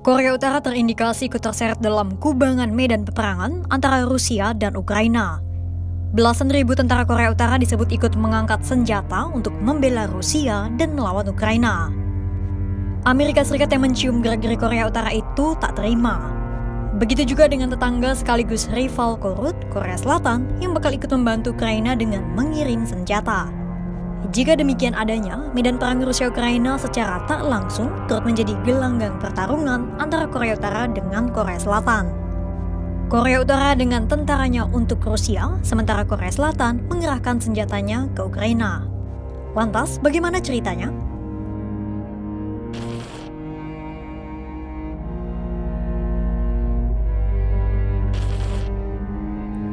Korea Utara terindikasi ikut terseret dalam kubangan medan peperangan antara Rusia dan Ukraina. Belasan ribu tentara Korea Utara disebut ikut mengangkat senjata untuk membela Rusia dan melawan Ukraina. Amerika Serikat yang mencium gerak-gerik Korea Utara itu tak terima. Begitu juga dengan tetangga sekaligus rival korut, Korea Selatan, yang bakal ikut membantu Ukraina dengan mengirim senjata. Jika demikian adanya, medan perang Rusia-Ukraina secara tak langsung turut menjadi gelanggang pertarungan antara Korea Utara dengan Korea Selatan. Korea Utara dengan tentaranya untuk Rusia, sementara Korea Selatan mengerahkan senjatanya ke Ukraina. Lantas, bagaimana ceritanya?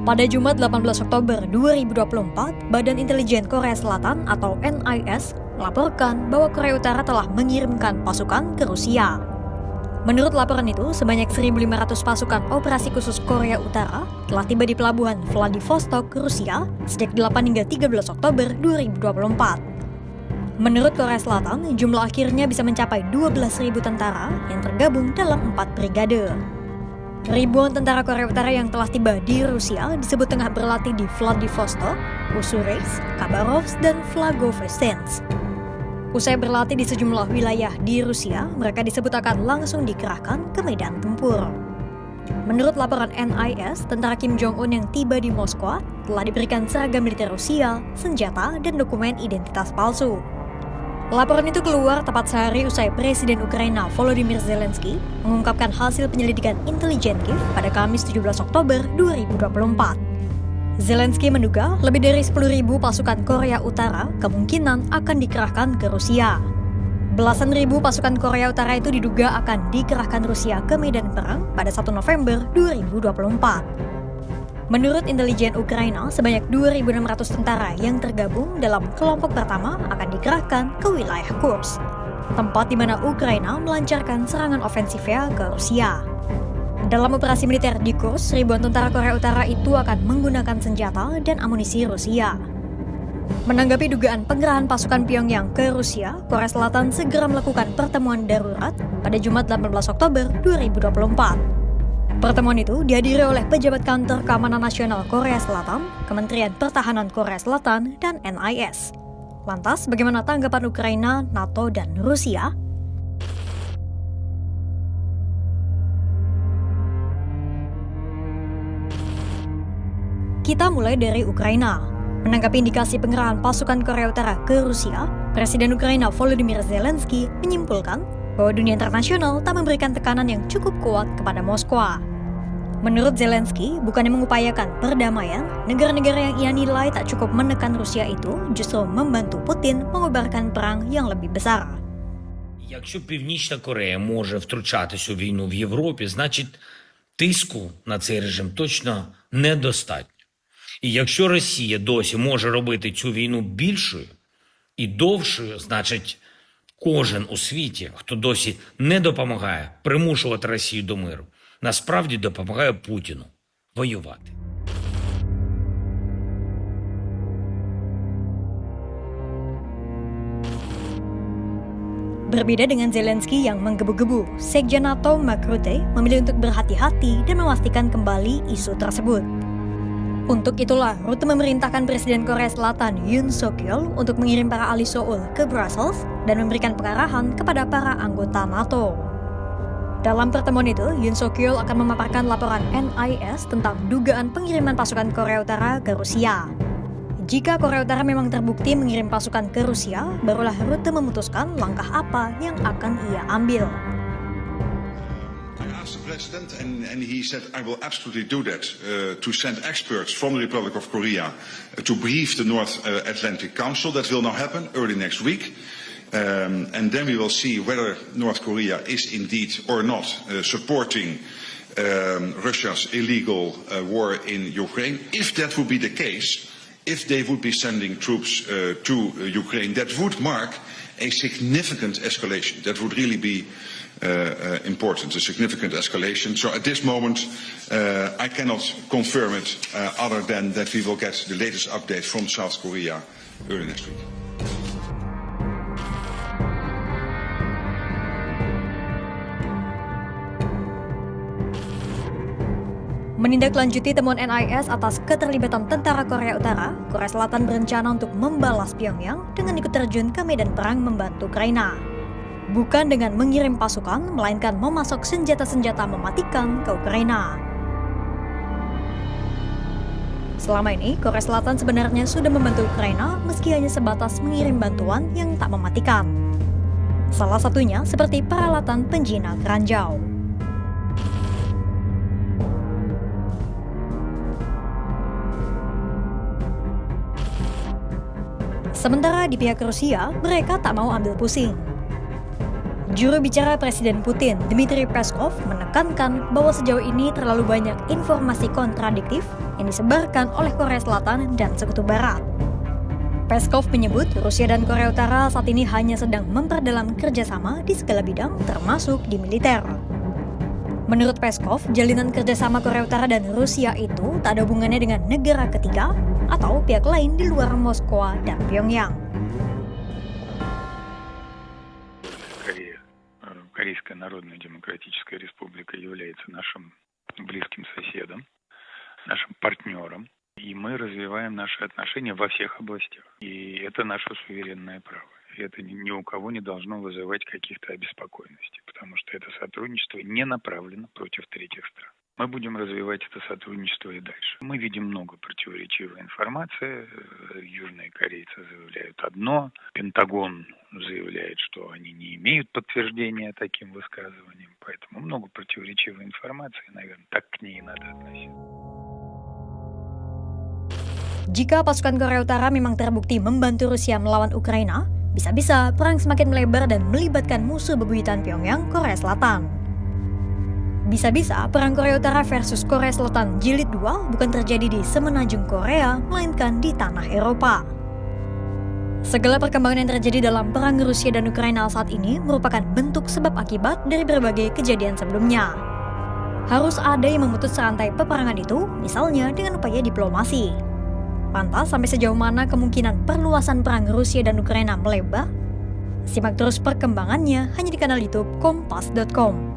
Pada Jumat 18 Oktober 2024, Badan Intelijen Korea Selatan atau NIS melaporkan bahwa Korea Utara telah mengirimkan pasukan ke Rusia. Menurut laporan itu, sebanyak 1.500 pasukan operasi khusus Korea Utara telah tiba di pelabuhan Vladivostok, Rusia sejak 8 hingga 13 Oktober 2024. Menurut Korea Selatan, jumlah akhirnya bisa mencapai 12.000 tentara yang tergabung dalam 4 brigade. Ribuan tentara Korea Utara yang telah tiba di Rusia disebut tengah berlatih di Vladivostok, Ussurisk, Khabarovsk, dan Blagovestensk. Usai berlatih di sejumlah wilayah di Rusia, mereka disebut akan langsung dikerahkan ke medan tempur. Menurut laporan NIS, tentara Kim Jong-un yang tiba di Moskwa telah diberikan seragam militer Rusia, senjata, dan dokumen identitas palsu. Laporan itu keluar tepat sehari usai Presiden Ukraina Volodymyr Zelensky mengungkapkan hasil penyelidikan intelijen Kiev pada Kamis 17 Oktober 2024. Zelensky menduga lebih dari 10.000 pasukan Korea Utara kemungkinan akan dikerahkan ke Rusia. Belasan ribu pasukan Korea Utara itu diduga akan dikerahkan Rusia ke medan perang pada 1 November 2024. Menurut intelijen Ukraina, sebanyak 2.600 tentara yang tergabung dalam kelompok pertama akan dikerahkan ke wilayah Kursk, tempat di mana Ukraina melancarkan serangan ofensifnya ke Rusia. Dalam operasi militer di Kursk, ribuan tentara Korea Utara itu akan menggunakan senjata dan amunisi Rusia. Menanggapi dugaan pengerahan pasukan Pyongyang ke Rusia, Korea Selatan segera melakukan pertemuan darurat pada Jumat 18 Oktober 2024. Pertemuan itu dihadiri oleh pejabat kantor keamanan nasional Korea Selatan, Kementerian Pertahanan Korea Selatan, dan NIS. Lantas, bagaimana tanggapan Ukraina, NATO, dan Rusia? Kita mulai dari Ukraina. Menanggapi indikasi pengerahan pasukan Korea Utara ke Rusia, Presiden Ukraina Volodymyr Zelensky menyimpulkan bahwa dunia internasional tak memberikan tekanan yang cukup kuat kepada Moskwa. Menurut Zelensky, bukannya mengupayakan perdamaian, negara-negara yang ia nilai tak cukup menekan Rusia itu justru membantu Putin mengobarkan perang yang lebih besar. Якщо Північна Корея може втручатися у війну в Європі, значить тиску на цей режим точно недостатньо. І якщо Росія досі може робити цю війну більшою і довшою, значить кожен у світі, хто досі не допомагає примушувати Росію до миру, насправді допомагає Путіну воювати. Berbeda dengan Zelensky yang menggebu-gebu, Sekjen NATO Mark Rutte memilih untuk berhati-hati dan memastikan kembali isu tersebut. Untuk itulah, Rutte memerintahkan Presiden Korea Selatan Yoon Suk-yeol untuk mengirim para ahli Seoul ke Brussels dan memberikan pengarahan kepada para anggota NATO. Dalam pertemuan itu, Yoon Suk-yeol akan memaparkan laporan NIS tentang dugaan pengiriman pasukan Korea Utara ke Rusia. Jika Korea Utara memang terbukti mengirim pasukan ke Rusia, barulah Rutte memutuskan langkah apa yang akan ia ambil. I asked the president and he said, I will absolutely do that, to send experts from the Republic of Korea to brief the North Atlantic Council. That will now happen early next week. And then we will see whether North Korea is indeed or not supporting Russia's illegal war in Ukraine. If that would be the case, if they would be sending troops to Ukraine, that would mark a significant escalation. That would really be important, a significant escalation. So at this moment, I cannot confirm it other than that we will get the latest update from South Korea early next week. Menindaklanjuti temuan NIS atas keterlibatan tentara Korea Utara, Korea Selatan berencana untuk membalas Pyongyang dengan ikut terjun ke medan perang membantu Ukraina. Bukan dengan mengirim pasukan, melainkan memasok senjata-senjata mematikan ke Ukraina. Selama ini, Korea Selatan sebenarnya sudah membantu Ukraina meski hanya sebatas mengirim bantuan yang tak mematikan. Salah satunya seperti peralatan penjinak ranjau. Sementara di pihak Rusia, mereka tak mau ambil pusing. Juru bicara Presiden Putin, Dmitry Peskov, menekankan bahwa sejauh ini terlalu banyak informasi kontradiktif yang disebarkan oleh Korea Selatan dan Sekutu Barat. Peskov menyebut Rusia dan Korea Utara saat ini hanya sedang memperdalam kerjasama di segala bidang, termasuk di militer. Menurut Peskov, jalinan kerjasama Korea Utara dan Rusia itu tak ada hubungannya dengan negara ketiga atau pihak lain di luar Moskwa dan Pyongyang. Корейская Народно-Демократическая Республика является нашим близким соседом, нашим партнером, и мы развиваем наши отношения во всех областях. И это наше суверенное право. И это ни у кого не должно вызывать каких-то обеспокоенностей, потому что это сотрудничество не направлено против третьих стран. Мы будем развивать это сотрудничество и дальше. Мы видим много противоречивой информации. Южные корейцы заявляют одно, Пентагон заявляет, что они не имеют подтверждения таким высказываниям. Поэтому много противоречивой информации, наверное, так к ней и надо относиться. Jika pasukan Korea Utara memang terbukti membantu Rusia melawan Ukraina, bisa-bisa perang semakin melebar dan melibatkan musuh bebuyutan Pyongyang, Korea Selatan. Bisa-bisa perang Korea Utara versus Korea Selatan jilid 2 bukan terjadi di semenanjung Korea, melainkan di tanah Eropa. Segala perkembangan yang terjadi dalam perang Rusia dan Ukraina saat ini merupakan bentuk sebab akibat dari berbagai kejadian sebelumnya. Harus ada yang memutus rantai peperangan itu, misalnya dengan upaya diplomasi. Lantas, sampai sejauh mana kemungkinan perluasan perang Rusia dan Ukraina melebar? Simak terus perkembangannya hanya di kanal YouTube Kompas.com.